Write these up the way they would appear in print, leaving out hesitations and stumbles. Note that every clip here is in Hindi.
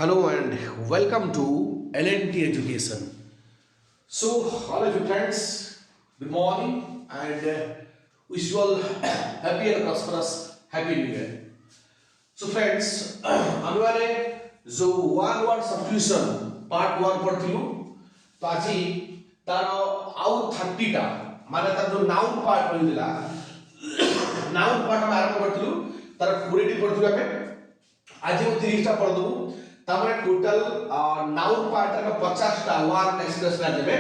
Hello and welcome to LNT Education. So, all of you friends, good morning and wish you all happy and prosperous Happy New Year. So, friends, ଆମେ ମାନେ जो one word substitution part 1 ପଢିଥିଲୁ ତ ଆଜି ତାର ଆଉ 30 ଟା ମାନେ ତାର जो noun part ରହିଥିଲା noun part ଆମେ ଆରମ୍ଭ କରିଥିଲୁ ତାର 20 ଟି ପଢିଥିଲୁ ଆମେ आज हम 30 टा पढ़ दबु तामे टोटल नाउन पार्ट रे 50 टा वर्ड एक्सप्रेस ला देबे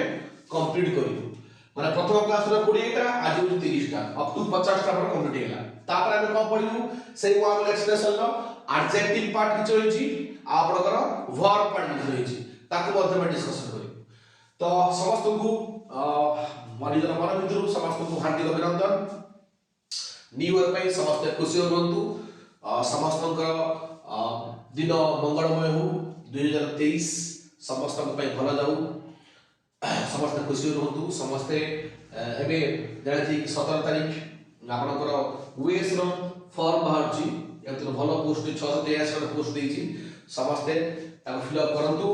कंप्लीट करी माने प्रथम क्लास रे 20 टा आज हम 30 टा अप टू 50 टा पर कंप्लीट हेला तापर हम को पढिलु सेही वर्ड एक्सप्रेशन लो एडजेक्टिव पार्ट किछ होइछि आपनकर वर्ब पार्ट किछ होइछि ताको मध्ये में डिस्कशन करी तो समस्त को मनिजन मन भितरु समस्त को हार्दिक अभिनंदन न्यू ईयर पई समस्त खुशी होंतु समस्त दिन मंगलमय हो 2023 समस्त भल जाऊ समस्त खुशी रहतु समस्ते एबे जानि 17 तारिख आपनकर यूएस रो फॉर्म बाहरची एतरो भलो पोस्ट 683 पोस्ट देछि समस्ते ताको फिल अप करंतु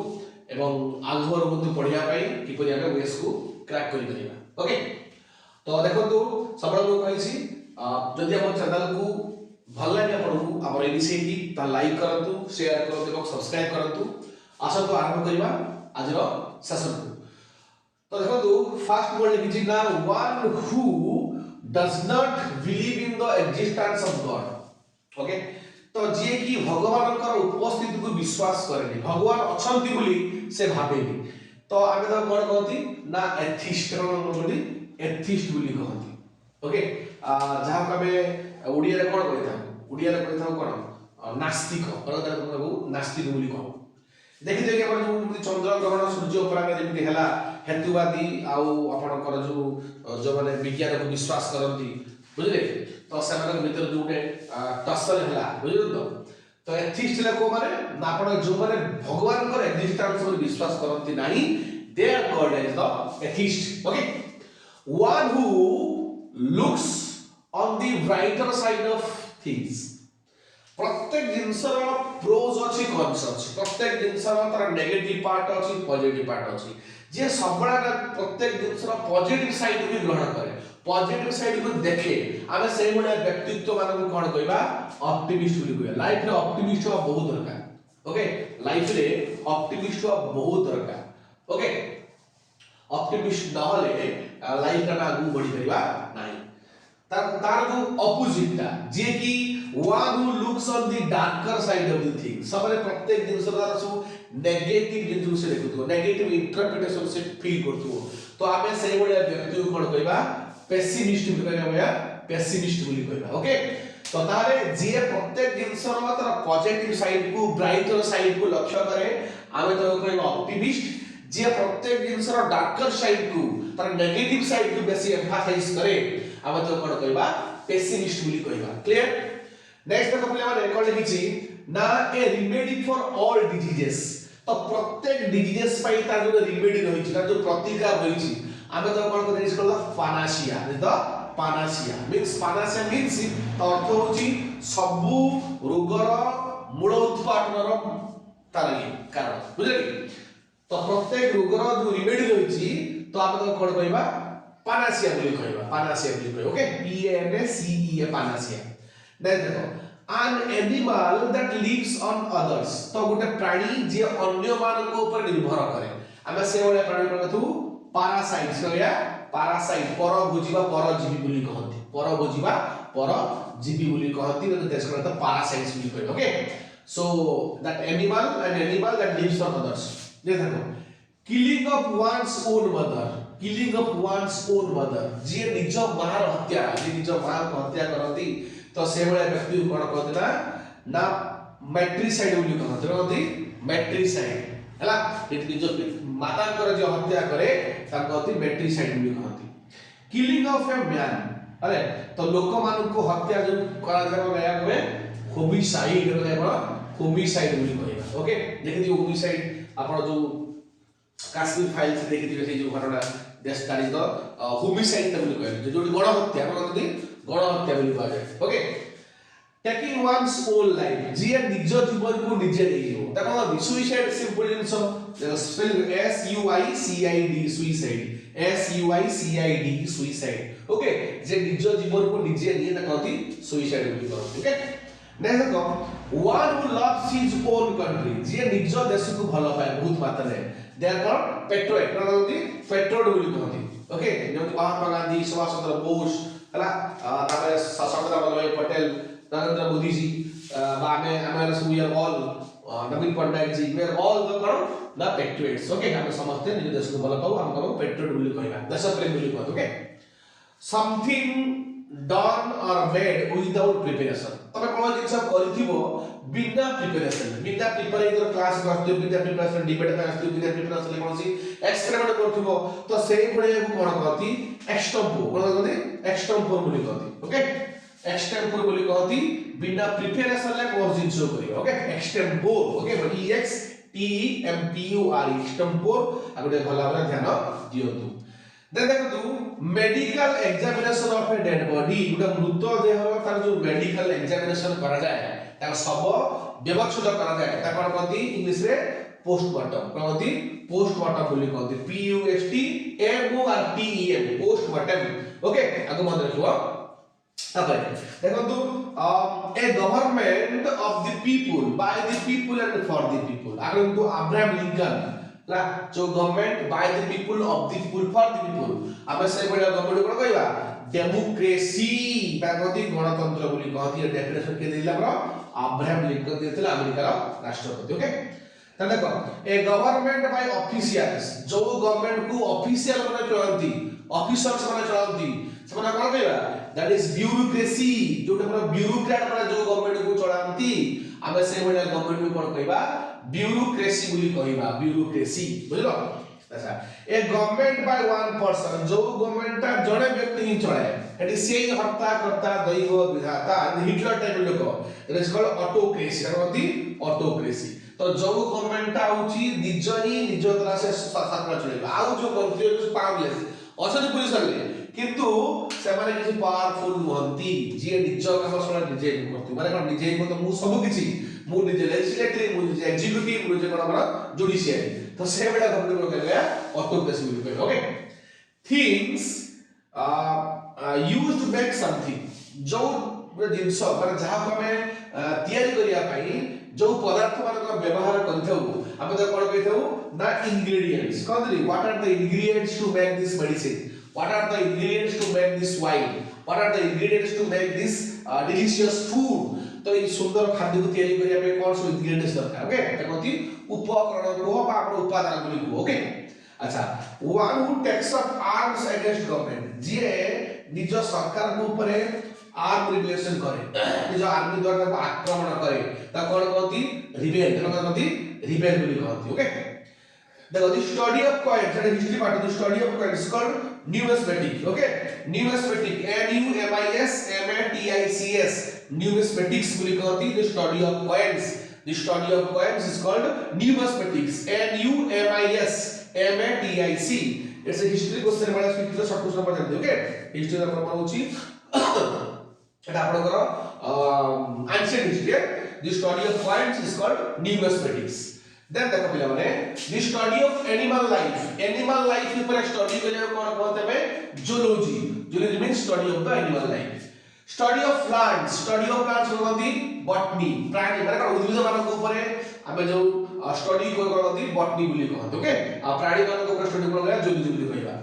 एवं आगवर बंधु पढिया पई किपरि आमे यूएस को क्रैक करि परिबा ओके तो देखंतु सबल को कहिछि जदि हम चैनल को भल लगे आपको हमर इनिशिएटिव ता लाइक करंतु शेयर करंतु और सब्सक्राइब करंतु आशा तो आरंभ करिबा आज रो सेशन को तो देखो फर्स्ट वर्ड लिखि ना one who does not believe in the existence of God okay तो जे की भगवान कर उपस्थिति को विश्वास करेनी भगवान अछंती बोली से भाबेनी तो आमे तो कोन कहती ना एथिस्ट बोली एथिस्ट बोली कहती ओके जहां कबे ओडिया रे कोन कहता ओडिया रे कहता कोन नास्तिक परदार को नास्तिक बोली कह देखि देखि अपन जो चंद्र ग्रहण सूर्य उपराग जेमि हला हेतुवादी आउ आपनकर जो माने विज्ञान को विश्वास करंती बुझले तो सेमान भीतर जोटे टसल हला बुझलो तो एथिस्ट लोक माने आपण जो माने भगवान कर एक्जिस्टेंस पर विश्वास करंती नाही they are called as the atheist okay one who looks on the brighter side of things प्रत्येक जिंसर प्रोज अछि कॉन्स अछि प्रत्येक जिंसर तार नेगेटिव पार्ट अछि पॉजिटिव पार्ट अछि जे सबला प्रत्येक जिंसर पॉजिटिव साइड भी ग्रहण करे पॉजिटिव साइड को देखे आमे सेही बडा व्यक्तित्व मान को कोन कहबा ऑप्टिमिस्ट बोली कहबा लाइफ रे ऑप्टिमिस्ट हो बहुत दरकार ओके लाइफ रे ऑप्टिमिस्ट हो बहुत दरकार ओके ऑप्टिमिस्ट न होले लाइफ रे आगु बढ़ी परिबा नाही तार जो अपोजिट ता जे कि one who looks on the darker side of the thing सबरे प्रत्येक दिन तार सब नेगेटिव जिंस से देखुतो नेगेटिव इंटरप्रिटेशन से फील करतो तो आमे सेही बडा व्यक्ति को कोन कहबा पेसिमिस्ट कहबा पेसिमिस्ट बोली कहबा ओके तो तारे जे प्रत्येक जिंस तार पॉजिटिव साइड को ब्राइटर साइड को लक्ष्य करे आमे तो कहबा ऑप्टिमिस्ट जे प्रत्येक जिंस डार्कर साइड को तार नेगेटिव साइड को बेसी एम्फासाइज करे आमे तो कोन कहबा पेसिमिस्ट बोली कहबा क्लियर नेक्स्ट देखो पिला माने कोन लिखिछि ना ए रेमेडी फॉर ऑल डिजीजेस तो प्रत्येक डिजीजेस पई ता जो रेमेडी रहिछि ता जो प्रतिकार रहिछि आमे तो कोन कहै छै पानासिया द पानासिया मींस अर्थ होछि सबु रोगर मूल उत्पादनर तार कारण बुझले तो प्रत्येक रोगर जो रेमेडी रहिछि तो आमे तो कोन कहबा पानासिया बोली कहबा okay P A N A C E A पानासिया देखो an animal that lives on others तो गोटे प्राणी जे अन्य मान को ऊपर निर्भर करे हम से वाला प्राणी को कहू पैरासाइट्स कहया पैरासाइट पर बुझिबा परजीवी बोली कहंती पर बुझिबा परजीवी बोली कहंती तो देश को पैरासाइट्स बोली कहबो okay so that animal that lives on others देखो killing of one's own mother जे निज मार हत्या जे निज मार को हत्या करती तो से बळे व्यक्ति कोन कहतला ना मैट्रिसाइड बोली कहतला मैट्रिसाइड हला जे निज माता कर जे हत्या करे ता कहती मैट्रिसाइड बोली कहती किलिंग ऑफ ए मैन अरे तो लोक मान को हत्या जो करा जाबो गया कबे होमिसाइड होमिसाइड बोली कहबा ओके देखि होमिसाइड आपण जो काश्मीर फाइल से देखि दिबे जो घटना देश तारिख होमिसाइड बोली कहबा जो गण हत्या कहती गण हत्या बोली कहबा okay taking one's own life जे निज जीवन को निजे लेइयो त कोन सुसाइड सिंपल जिंसो spelling S U I C I D suicide S U I C I D suicide okay जे निज जीवन को निजे लिए त कहती सुसाइड बोली कहती ओके नेक्स्ट देखो one who loves his own country जे निज देश को भलो पाए बहुत मात्रा रे दे आर कॉल्ड पेट्रियट कोन कहती पेट्रियट बोली कहती ओके जेमति महात्मा गांधी सुभाष चंद्र बोस हला तापर Sardar Vallabh Patel Narendra Modi ji we are all Naveen Patnaik ji we are all the the patriots okay हम समझते हैं निज देश को भलो पाऊ हम को पेट्रियट बोली कहबा देश प्रेम बोली कहत okay something done or made without preparation तबे कोन जिंस करथिबो बिना प्रिपरेशन क्लास करथिबो बिना प्रिपरेशन डिबेट में आथिबो बिना प्रिपरेशन कोन सी एक्सपेरिमेंट करथिबो तो सेही भळे कोन कहती एक्सटेम्पो कोन कहती एक्सटेम्पो बोली कहती ओके एक्सटेम्पोर बोली कहती बिना प्रिपरेशन ले कोर्स जिंस करियो okay extempore okay E X T E M P O R extempore आगुटे भला भला ध्यान दियंतु देन देखु medical examination of a dead body गुटा मृत देहर तार जो मेडिकल एग्जामिनेशन करा जाय ता सब व्यवस्थित करा जाय ता कोन कहती इंग्लिश रे पोस्टमार्टम कोन कहती पोस्टमार्टम बोली कहती P U S T M O R T E M postmortem okay आगु मन रखियो तापर देखंतु a government of the people by the people and for the people आगंतु अब्राहम लिंकन ला जो government by the people of the people for the people आमे से बडा गवर्नमेंट कोन कहबा डेमोक्रेसी बागति गणतंत्र बोली कहती डेफिनेशन के दिला ब्रो अब्राहम लिंकन देथिला अमेरिका राष्ट्रपति ओके त देखो ए गवर्नमेंट बाय ऑफिशियल्स जो गवर्नमेंट को ऑफिशियल माने चलंती ऑफिसर्स माने चलंती सेमाने कोन कहबा दैट इज ब्यूरोक्रेसी जोटा हमरा ब्यूरोक्रेट माने जो गवर्नमेंट को चलांती आमे से बडा गवर्नमेंट को कोन कहबा ब्यूरोक्रेसी बोली कहबा ब्यूरोक्रेसी बुझलो अच्छा ए गवर्नमेंट बाय वन पर्सन जो गवर्नमेंट ता जड़े व्यक्ति ही चलाए एटी सेई हत्ता करता दैव विधाता हिटलर टाइप लोक इट इज कॉल्ड ऑटोक्रेसी कहती ऑटोक्रेसी तो जो गवर्नमेंट ता होची निज ही निज द्वारा से शासन चलेबा आउ जो कंट्री जो पावरलेस असली पुलिस वाले किंतु से माने किसी पावरफुल होंती जे निज काम सला निजे करती माने कोन निजे को तो मु सब किछि मु निजे लेजिस्लेटिव मु निजे एग्जीक्यूटिव मु निजे कोन हमरा जुडिशियरी तो से बेडा गवर्नमेंट को कहले ऑटोक्रेसी बोली कहले okay things used to make something जो जिंस माने जहा को हमें तयारी करिया पई जो पदार्थ मान व्यवहार करथौ हम तो कोन कहथौ द इंग्रेडिएंट्स कहली what are the ingredients to make this medicine what are the ingredients to make this wine what are the ingredients to make this delicious food तो ये सुंदर खाद्य को तैयारी करिया पे कौन से इंग्रेडिएंट्स दरकार ओके कहती उपकरण को बा आपण उत्पादन बोली को ओके अच्छा one who takes up arms against government जे निज सरकार को ऊपर आर्म रिबेलियन करे निज आर्मी द्वारा आक्रमण करे ता कोन कहती रिबेल कहती रिबेल बोली कहती ओके देखो the study of coins that is history part of the study of coins is called numismatic okay numismatic N U M I S M A T I C S numismatics बोली कहती the study of coins is called numismatics N U M I S M A T I C it's a history question वाला स्पीच तो सब कुछ समझ जाते ओके हिस्ट्री का प्रमाण होची एटा आपनकर ancient history the study of coins is called numismatics then देखो पिला माने the study of animal life ऊपर स्टडी करिया कोन कहते बे zoology means study of the animal life study of plants कहती botany प्राणी माने कोन उद्भिद मान ऊपर हमें जो स्टडी को कहती botany बोली कहते ओके आ प्राणी मान ऊपर स्टडी कोन गया zoology बोली कहबा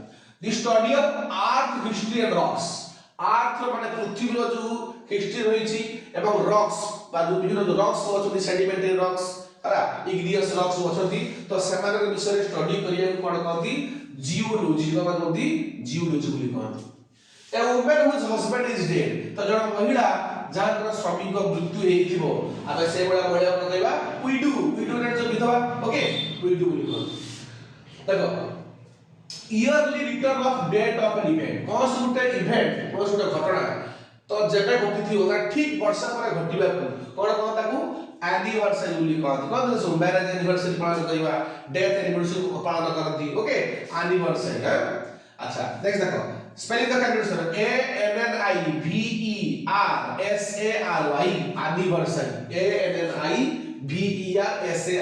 the study of earth history and rocks earth माने पृथ्वी रो जो हिस्ट्री रहिछि एवं rocks बा जो विभिन्न जो rocks होछथि sedimentary rocks हला इग्नियस रॉक्स होछथि तो सेमान के विषय स्टडी करिया कोन कहती जियोलॉजी का कहती जियोलॉजी बोली कहती a woman whose husband is dead तो जण महिला जहां स्वामी को मृत्यु हेइथिबो आबे से बडा महिला को कहबा विडो रे जो विधवा ओके विडो बोली कहती देखो yearly return of date of an event कौन सुटे इवेंट कौन सुटे घटना तो जेबे घटिथि होगा ठीक वर्ष पर घटिबा कोन कहता को एनिवर्सरी बोली कहती कोन सो मैरिज एनिवर्सरी पालन करबा डेथ एनिवर्सरी पालन करती ओके एनिवर्सरी अच्छा नेक्स्ट देखो स्पेलिंग का candidate A N N I V E R S A R anniversary anniversary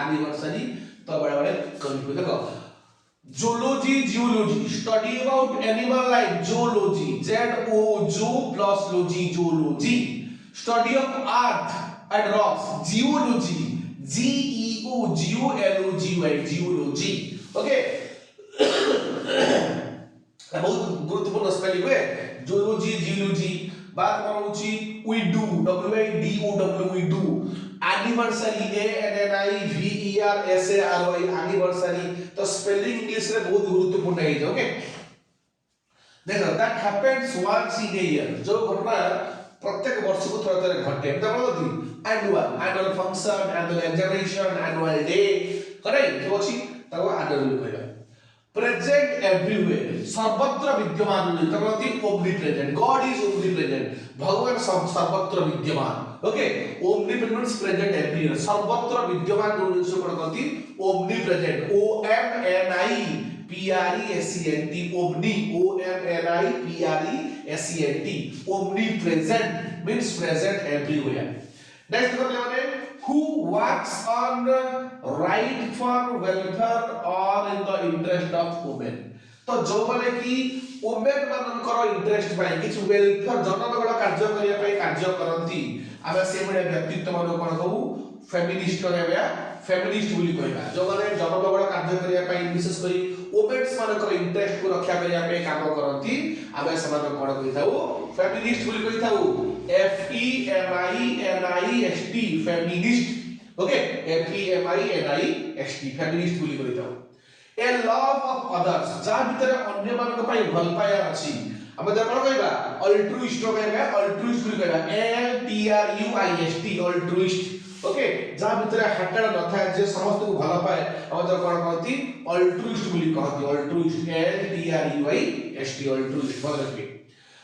anniversary तो बड़े बड़े कभी देखो zoology geology study about animal life zoology zo plus logy zoology study of earth and rocks geology geology geology okay बहुत गुरुत्वपूर्ण स्पेलिंग है zoology geology बात कौन होची we do we do anniversary anniversary तो स्पेलिंग इंग्लिश रे बहुत गुरुत्वपूर्ण है ओके देखो that happens once in a year जो घटना प्रत्येक वर्ष को थोड़ा थोड़ा घटे तो बोलती annual function annual examination annual day correct जो अछि तको annual कहबा present everywhere सर्वत्र विद्यमान तकोती omnipresent god is omnipresent भगवान सर्वत्र विद्यमान okay omnipresent means present everywhere सर्वत्र विद्यमान जो कहती omnipresent o m n i p r e s e n t omni o m n i p r e s e n t omnipresent means present everywhere next माने who works on right for welfare or in the interest of women तो जो माने कि women मानकर इंटरेस्ट पाई किछ वेलफेयर जनमंगल कार्य करिया पाई कार्य करंती आबे से बडे व्यक्तित्व मान कोन कहू फेमिनिस्ट कहबा फेमिनिस्ट बोली कहबा जो माने जनमंगल कार्य करिया पाई विशेष करी वुमेन्स मानकर इंटरेस्ट को रक्षा करिया पाई काम करंती आबे समान कोन कहिताऊ फेमिनिस्ट बोली कहिताऊ f e m i n i s t feminist okay f e m i n i s t feminist बोली कहिताऊ a love of others जा भीतर अन्य मानक पाई भल पाया अछि हम जब कोन कहबा अल्ट्रुइस्ट कहबा अल्ट्रुइस्ट बोली कहबा l t r u i s t altruist okay जा भीतर हटड़ न था जे समस्त को भल पाए हम जब कोन कहती अल्ट्रुइस्ट बोली कहती altruist l t r u i s t altruist बोल रखिए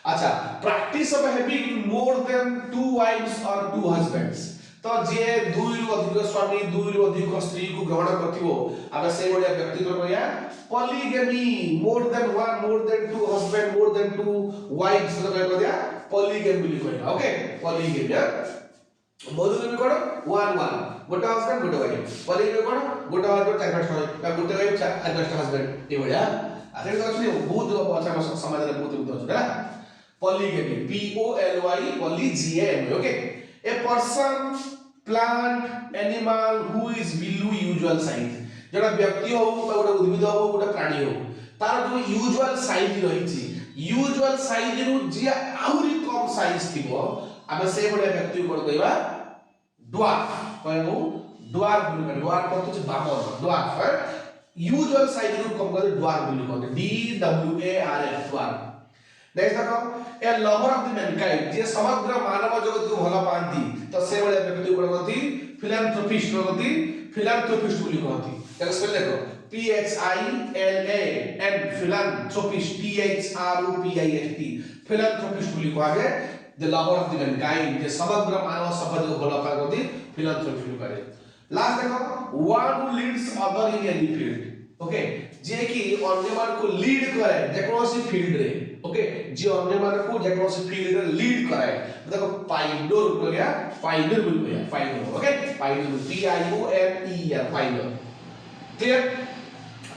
अच्छा practice of having more than 2 wifes और 2 हस्बैंड्स तो जे दुई रु अधिक स्वामी दुई रु अधिक स्त्री को ग्रहण करथिबो आबे से बडिया व्यक्तित्व कहया polygamy more than 1 more than 2 husband more than 2 wives तो कहया दिया पॉलीगैमी कहया ओके पॉलीगैमी मोनोगैमी कोन 1 गोटे हस्बैंड गोटे वाइफ पॉलीगैमी कोन गोटे हस्बैंड चार पांच या गोटे वाइफ चार पांच हस्बैंड ए बडिया आरे तो सुनी बहुत अच्छा समाज रे बहुत बुझ होला polygamy p o l y poly g a m okay a person plant animal who is below usual size जडा व्यक्ति हो गोटे उद्भिद हो गोटे प्राणी हो तार जो यूजुअल साइज रहिछि यूजुअल साइज रु जे आउरी कम साइज थिबो आबे से बडे व्यक्ति को कहबा ड्वार्फ कहबो ड्वार्फ कहतो बामन ड्वार्फ यूजुअल साइज रु कम कर ड्वार्फ बोली कहते d w a r f dwarf next देखो ए लवर ऑफ द मैनकाइंड जे समग्र मानव जगत को भला पांती तो से बडे व्यक्ति को कहती फिलैंथ्रोपिस्ट कहती फिलैंथ्रोपिस्ट बोली कहती एक स्पेल देखो p h i l a n philanthropist t h r o p i s t philanthropist बोली कहागे the lover of the mankind जे समग्र मानव समाज को भला पागती फिलैंथ्रोपिस्ट करे लास्ट देखो one who leads other in any field okay जे कि अन्य मान को लीड करे जे कोनोसी फील्ड रे ओके जे अन्य मान को जे कोनोसी फील्ड रे लीड करे देखो पाइडोर बोल गया पाइडोर बोल गया pioneer okay pioneer p i o n e r pioneer clear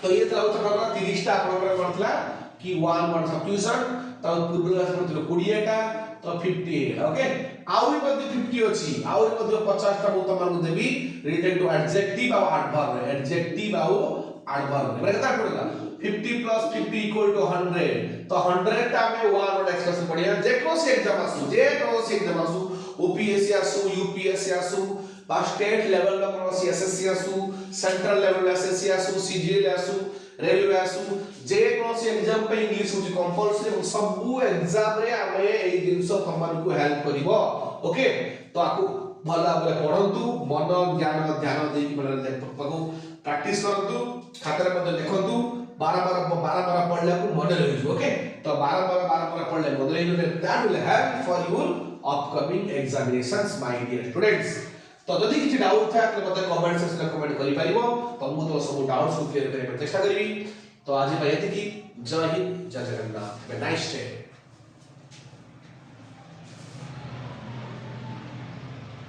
तो ये तरह तो करना 30 टा आपन करथला कि 1 वर्ड सब्स्टिट्यूशन तो पूर्व क्लास में 20 टा तो 58 ओके आउरी मध्ये 50 अछि आउरी मध्ये 50 टा मु तमाम देबी रिलेटेड टू एडजेक्टिव और एडवर्ब एडजेक्टिव और एडवर्ब मतलब कता पड़ेगा 50 plus 50 equal to 100 तो 100 टा में 1 वर्ड एक्सप्रेशन पड़िया जे को से एग्जाम आसु ओपीएससी आसु यूपीएससी आसु बा स्टेट लेवल में कोनो एसएससी आसु सेंट्रल लेवल एसएससी आसु सीजीएल आसु रेलवे आसु जे को से एग्जाम पे इंग्लिश होची कंपल्सरी सब एग्जाम रे आमे ए जिंस तमन को हेल्प करिवो ओके तो आकु भला बले पढंतु मन ज्ञान ध्यान देकी बले पको प्रैक्टिस करंतु खातर मध्ये देखंतु बारंबार पढ़ले को मन रहि ओके तो बारंबार पढ़ले मन रहि that will help for your upcoming examinations my dear students तो जदि किछि डाउट था तो मते कमेंट सेक्शन में कमेंट करि पारिबो तो मु तो सब डाउट्स को क्लियर करे चेष्टा करबी तो आज भाई एति की जय हिंद जय जगन्नाथ नाइस डे